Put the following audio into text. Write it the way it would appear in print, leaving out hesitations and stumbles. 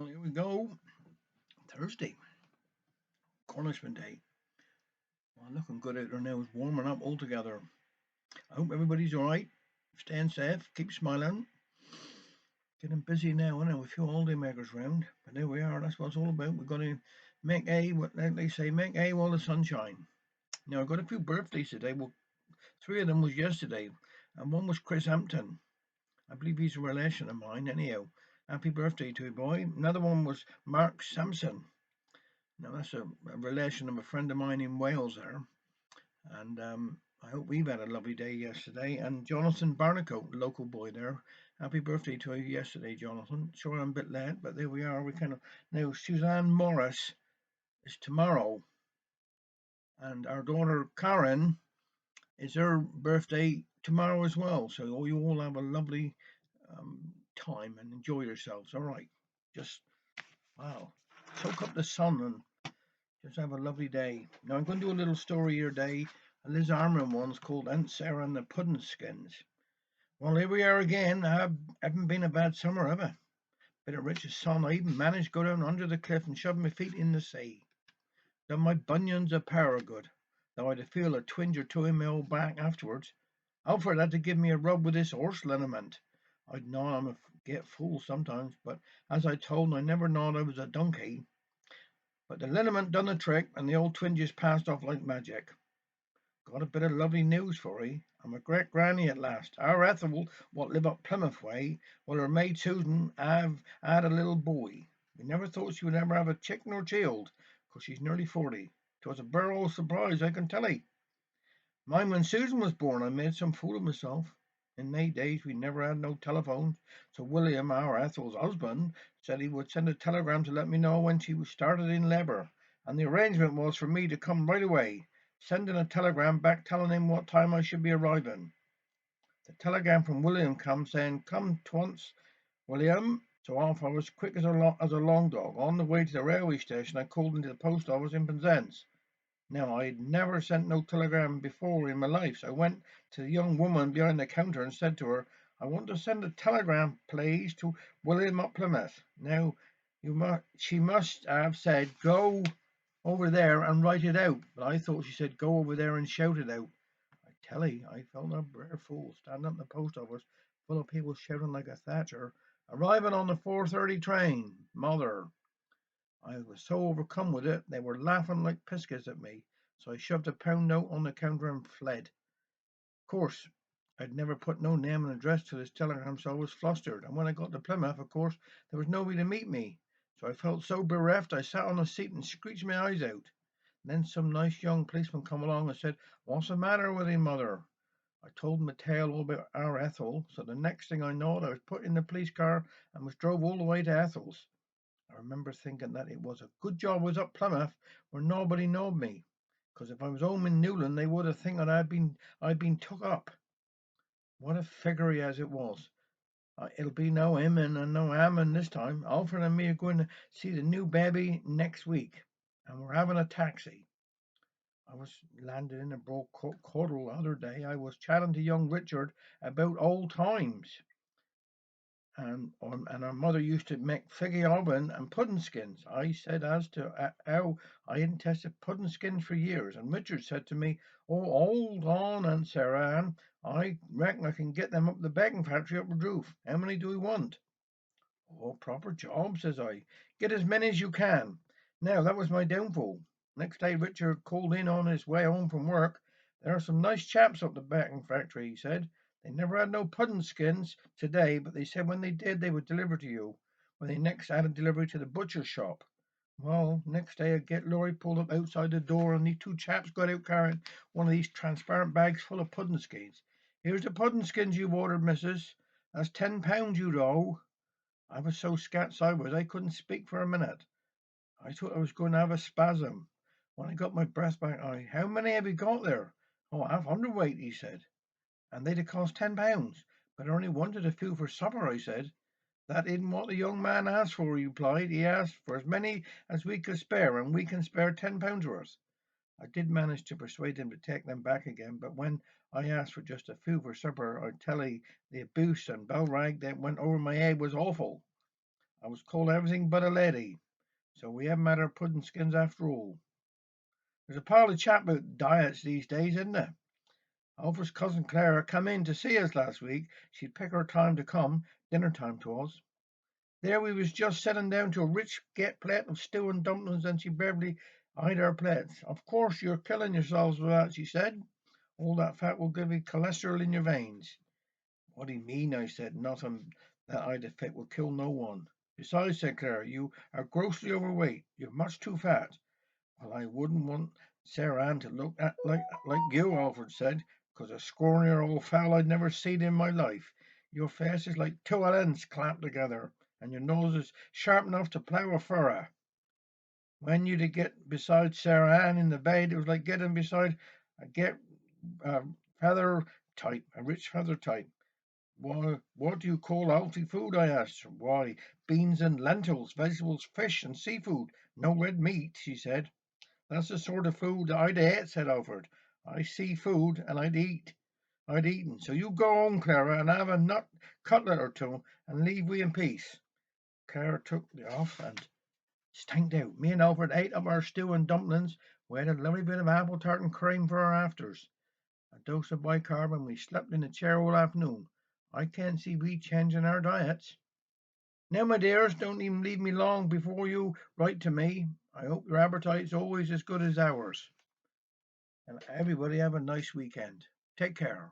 Well, here we go. Thursday, Cornishman Day. Well, looking good out there now. It's warming up altogether. I hope everybody's all right. Staying safe. Keep smiling. Getting busy now, and with a few holiday makers round. But there we are. That's what it's all about. We've got to make what they say, make while the sun shine. Now, I've got a few birthdays today. Well, three of them was yesterday, and one was Chris Hampton. I believe he's a relation of mine. Anyhow, happy birthday to you, boy. Another one was Mark Sampson. Now, that's a relation of a friend of mine in Wales there. And I hope we've had a lovely day yesterday. And Jonathan Barnacote, local boy there, happy birthday to you yesterday, Jonathan. Sure, I'm a bit late, but there we are. We kind of now Suzanne Morris is tomorrow, and our daughter Karen is her birthday tomorrow as well. So you all have a lovely time and enjoy yourselves. All right, just wow, soak up the sun and just have a lovely day. Now I'm going to do a little story here today. A Liz Armand one's called Aunt Sarah and the Puddin Skins. Well, here we are again. I haven't been a bad summer, have I? Been a rich as sun. I even managed to go down under the cliff and shove my feet in the sea. Done my bunions a power of good, though I'd feel a twinge or two in my old back afterwards. Alfred had to give me a rub with this horse liniment. I'd know I'm a get fool sometimes, but as I told him, I never knowed I was a donkey. But the liniment done the trick, and the old twinges passed off like magic. Got a bit of lovely news for 'ee. I'm a great granny at last. Our Ethel, what live up Plymouth way, well, her maid Susan have had a little boy. We never thought she would ever have a chick nor child, 'cause she's nearly 40. 'Twas a burr old surprise, I can tell 'ee. Mind when Susan was born, I made some fool of myself. In they days we never had no telephones, so William, our Ethel's husband, said he would send a telegram to let me know when she was started in labour, and the arrangement was for me to come right away, sending a telegram back telling him what time I should be arriving. The telegram from William come saying, "Come t'once, William." So off I was quick as a long dog. On the way to the railway station, I called into the post office in Penzance. Now, I'd never sent no telegram before in my life, so I went to the young woman behind the counter and said to her, "I want to send a telegram, please, to William at Plymouth." Now, she must have said, "Go over there and write it out," but I thought she said, "Go over there and shout it out." I tell 'ee, I felt a rare fool standing up in the post office full of people shouting like a Thatcher, "Arriving on the 4:30 train, mother." I was so overcome with it, they were laughing like piskets at me, so I shoved a pound note on the counter and fled. Of course, I'd never put no name and address to this telegram, so I was flustered, and when I got to Plymouth, of course, there was nobody to meet me. So I felt so bereft, I sat on a seat and screeched my eyes out. Then some nice young policeman come along and said, "What's the matter with him, mother?" I told him a tale all about our Ethel, so the next thing I knowed, I was put in the police car and was drove all the way to Ethel's. I remember thinking that it was a good job I was up Plymouth where nobody knowed me, 'cause if I was home in Newland they would have thinking I'd been took up. What a figgery as it was. It'll be no him and no Hammond this time. Alfred and me are going to see the new baby next week, and we're having a taxi. I was landed in a broke caudle the other day. I was chatting to young Richard about old times. And our mother used to make figgy oven and pudding skins. I said as to how I hadn't tasted pudding skins for years, and Richard said to me, "Oh, hold on, Aunt Sarah Ann. I reckon I can get them up the baking factory up the roof. How many do we want?" "Oh, proper job," says I. "Get as many as you can." Now that was my downfall. Next day Richard called in on his way home from work. "There are some nice chaps up the baking factory," he said. "They never had no pudding skins today, but they said when they did they would deliver to you, when they next had a delivery to the butcher's shop." Well, next day a get lorry pulled up outside the door, and these two chaps got out carrying one of these transparent bags full of pudding skins. "Here's the pudding skins you've ordered, missus. That's £10 you'd owe." I was so scat sideways I couldn't speak for a minute. I thought I was going to have a spasm. When I got my breath back, "How many have you got there?" "Oh, half hundredweight," he said. "And they'd have cost £10. But I only wanted a few for supper," I said. "That isn't what the young man asked for," he replied. "He asked for as many as we could spare, and we can spare £10 worth." I did manage to persuade him to take them back again, but when I asked for just a few for supper, I tell 'ee the abuse and bell rag that went over my head was awful. I was called everything but a lady, so we haven't had our pudding skins after all. There's a pile of chat about diets these days, isn't there? Alfred's cousin Clara come in to see us last week. She'd pick her time to come, dinner time 'twas. There we was just setting down to a rich get plate of stew and dumplings, and she barely eyed our plates. Of course you're killing yourselves with that, she said. All that fat will give you cholesterol in your veins. What do you mean? I said. Nothing that I'd have fit will kill no one. Besides, said Clara, you are grossly overweight. You're much too fat. Well, I wouldn't want Sarah Ann to look at like you, Alfred said, 'cause a scrawnier old fowl I'd never seen in my life. Your face is like two ends clamped together, and your nose is sharp enough to plough a furrow. When you did get beside Sarah Ann in the bed, it was like getting beside a get feather type, a rich feather type. Why, what do you call healthy food? I asked. Why, beans and lentils, vegetables, fish, and seafood. No red meat, she said. That's the sort of food that I'd ate, said Alfred. I see food and I'd eat. I'd eaten. So you go home, Clara, and have a nut cutlet or two and leave we in peace. Clara took me off and stanked out. Me and Alfred ate up our stew and dumplings. We had a lovely bit of apple tart and cream for our afters. A dose of bicarb, and we slept in the chair all afternoon. I can't see we changing our diets. Now, my dears, don't even leave me long before you write to me. I hope your appetite's always as good as ours. And everybody have a nice weekend. Take care.